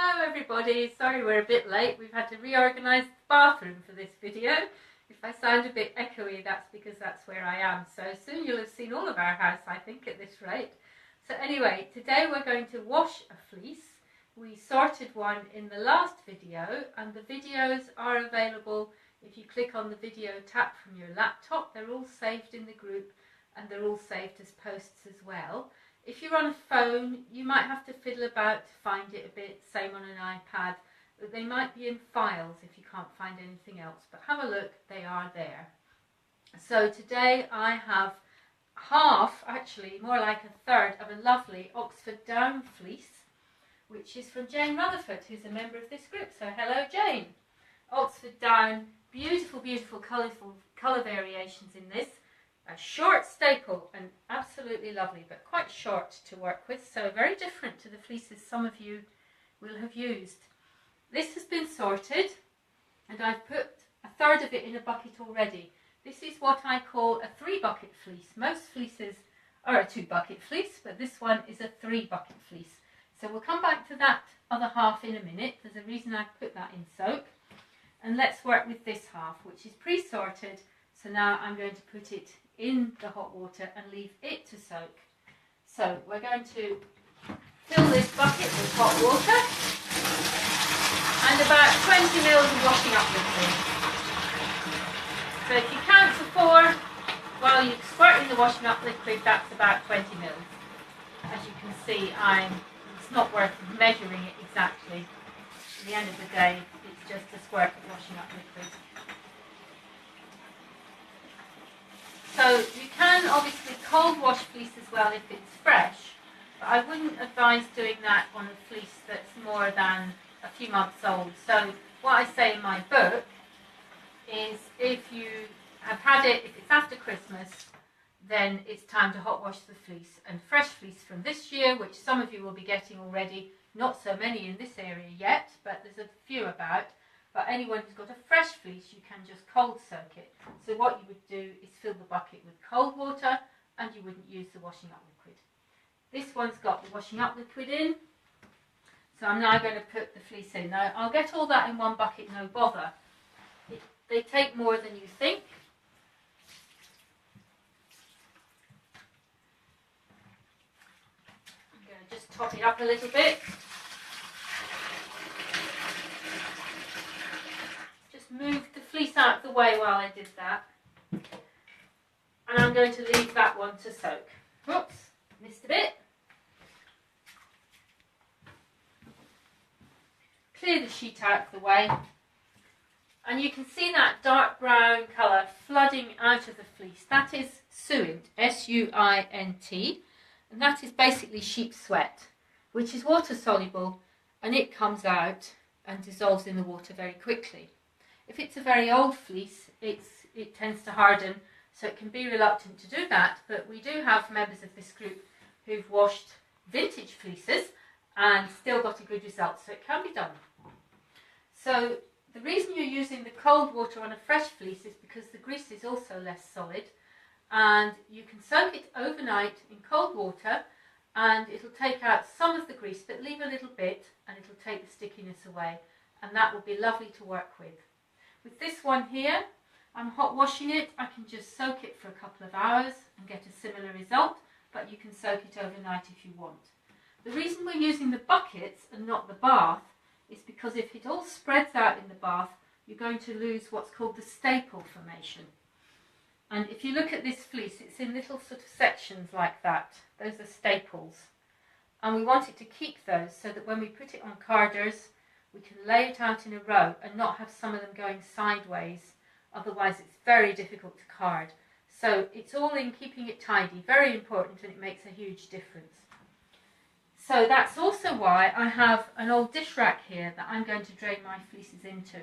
Hello everybody, sorry we're a bit late. We've had to reorganise the bathroom for this video. If I sound a bit echoey, that's because that's where I am. So soon you'll have seen all of our house, I think, at this rate. So anyway, today we're going to wash a fleece. We sorted one in the last video, and the videos are available if you click on the video tab from your laptop. They're all saved in the group and they're all saved as posts as well. If you're on a phone, you might have to fiddle about to find it a bit, same on an iPad. They might be in files if you can't find anything else, but have a look, they are there. So today I have half, actually more like a third, of a lovely Oxford down fleece, which is from Jane Rutherford, who's a member of this group. So hello Jane. Oxford down, beautiful, beautiful colourful colour variations in this. A short staple and absolutely lovely, but quite short to work with, so very different to the fleeces some of you will have used. This has been sorted and I've put a third of it in a bucket already. This is what I call a 3-bucket fleece. Most fleeces are a 2-bucket fleece, but this one is a 3-bucket fleece. So we'll come back to that other half in a minute. There's a reason I've put that in soak. And let's work with this half, which is pre-sorted. So now I'm going to put it in the hot water and leave it to soak. So we're going to fill this bucket with hot water and about 20 mils of washing up liquid. So if you count to 4 while you're squirting the washing up liquid, that's about 20 mils. As you can see, it's not worth measuring it exactly. At the end of the day, it's just a squirt of washing up liquid. So you can obviously cold wash fleece as well if it's fresh, but I wouldn't advise doing that on a fleece that's more than a few months old. So what I say in my book is if you have had it, if it's after Christmas, then it's time to hot wash the fleece. And fresh fleece from this year, which some of you will be getting already, not so many in this area yet, but there's a few about. But anyone who's got a fresh fleece, you can just cold soak it. So what you would do is fill the bucket with cold water and you wouldn't use the washing up liquid. This one's got the washing up liquid in. So I'm now going to put the fleece in. Now I'll get all that in one bucket, no bother. They take more than you think. I'm going to just top it up a little bit. Move the fleece out of the way while I did that, and I'm going to leave that one to soak. Whoops, missed a bit. Clear the sheet out of the way, and you can see that dark brown colour flooding out of the fleece. That is suint, S-U-I-N-T, and that is basically sheep's sweat, which is water soluble, and it comes out and dissolves in the water very quickly. If it's a very old fleece, it tends to harden, so it can be reluctant to do that, but we do have members of this group who've washed vintage fleeces and still got a good result, so it can be done. So the reason you're using the cold water on a fresh fleece is because the grease is also less solid, and you can soak it overnight in cold water and it'll take out some of the grease, but leave a little bit and it'll take the stickiness away, and that will be lovely to work with. With this one here, I'm hot washing it. I can just soak it for a couple of hours and get a similar result, but you can soak it overnight if you want. The reason we're using the buckets and not the bath is because if it all spreads out in the bath, you're going to lose what's called the staple formation. And if you look at this fleece, it's in little sort of sections like that. Those are staples. And we want it to keep those so that when we put it on carders, we can lay it out in a row and not have some of them going sideways. Otherwise it's very difficult to card. So it's all in keeping it tidy, very important, and it makes a huge difference. So that's also why I have an old dish rack here that I'm going to drain my fleeces into.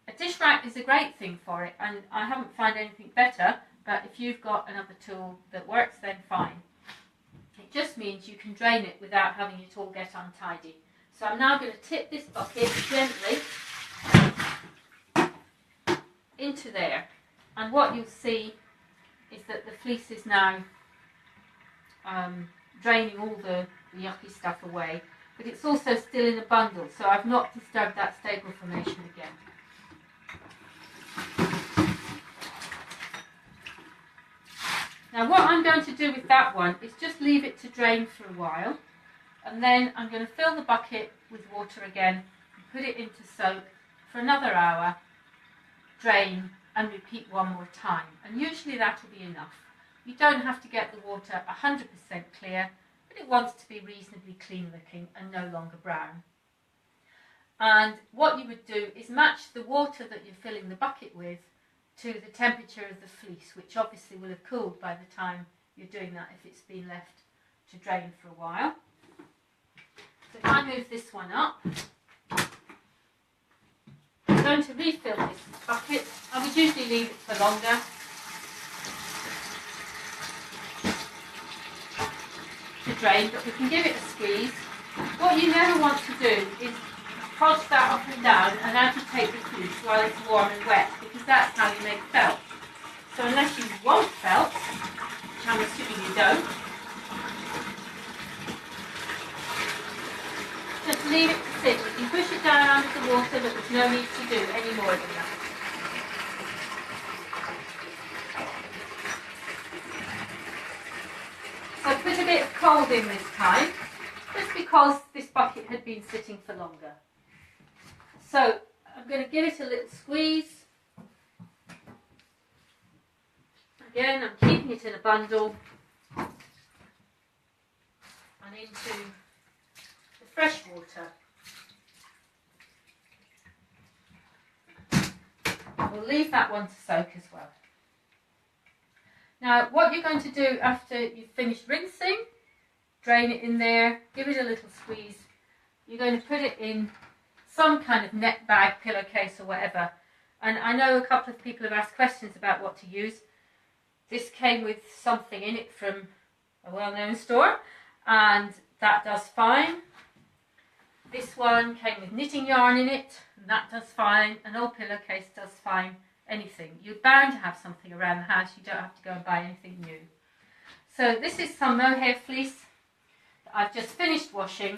A dish rack is a great thing for it, and I haven't found anything better, but if you've got another tool that works, then fine. It just means you can drain it without having it all get untidy. So I'm now going to tip this bucket gently into there, and what you'll see is that the fleece is now draining all the yucky stuff away, but it's also still in a bundle, so I've not disturbed that staple formation again. Now what I'm going to do with that one is just leave it to drain for a while, and then I'm going to fill the bucket with water again, and put it into soak for another hour, drain and repeat one more time, and usually that will be enough. You don't have to get the water 100% clear, but it wants to be reasonably clean looking and no longer brown. And what you would do is match the water that you're filling the bucket with to the temperature of the fleece, which obviously will have cooled by the time you're doing that if it's been left to drain for a while. So if I move this one up, I'm going to refill this bucket. I would usually leave it for longer. To drain, but we can give it a squeeze. What you never want to do is prod that up and down and agitate the fleece while it's warm and wet, because that's how you make felt. So unless you want felt, which I'm assuming you don't, just leave it to sit. You can push it down under the water, but there's no need to do any more than that. So I put a bit of cold in this time, just because this bucket had been sitting for longer. So I'm going to give it a little squeeze. Again, I'm keeping it in a bundle and into the fresh water. We'll leave that one to soak as well. Now what you're going to do after you've finished rinsing, drain it in there, give it a little squeeze. You're going to put it in some kind of net bag, pillowcase or whatever. And I know a couple of people have asked questions about what to use. This came with something in it from a well-known store, and that does fine. This one came with knitting yarn in it, and that does fine. An old pillowcase does fine. Anything. You're bound to have something around the house. You don't have to go and buy anything new. So this is some mohair fleece that I've just finished washing.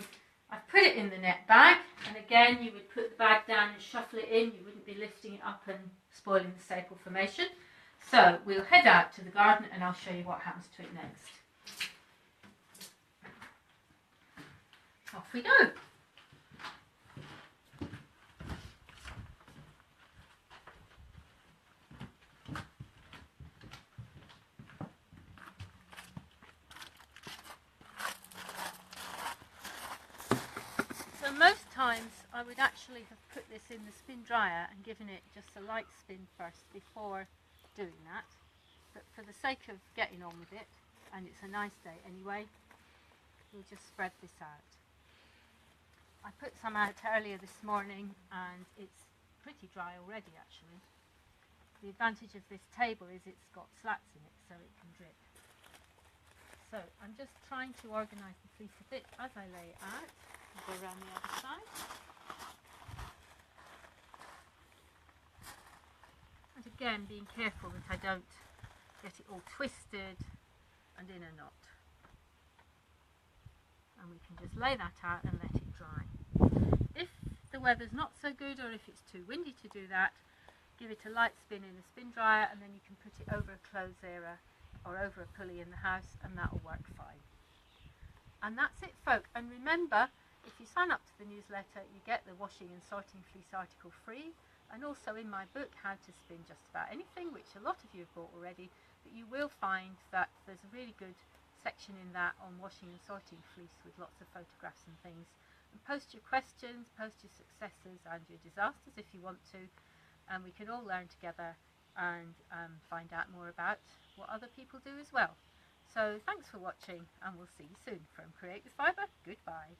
I've put it in the net bag, and again you would put the bag down and shuffle it in. You wouldn't be lifting it up and spoiling the staple formation. So we'll head out to the garden and I'll show you what happens to it next. Off we go. So most times I would actually have put this in the spin dryer and given it just a light spin first before doing that, but for the sake of getting on with it, and it's a nice day anyway, we'll just spread this out. I put some out earlier this morning and it's pretty dry already actually. The advantage of this table is it's got slats in it so it can drip. So I'm just trying to organise the fleece a bit as I lay it out. I'll go around the other side. And again, being careful that I don't get it all twisted and in a knot. And we can just lay that out and let it dry. If the weather's not so good, or if it's too windy to do that, give it a light spin in the spin dryer, and then you can put it over a clothes area or over a pulley in the house, and that will work fine. And that's it, folk. And remember, if you sign up to the newsletter, you get the washing and sorting fleece article free, and also in my book, How to Spin Just About Anything, which a lot of you have bought already, but you will find that there's a really good section in that on washing and sorting fleece with lots of photographs and things. And post your questions, post your successes and your disasters if you want to, and we can all learn together and find out more about what other people do as well. So thanks for watching, and we'll see you soon. From Create With Fibre, goodbye.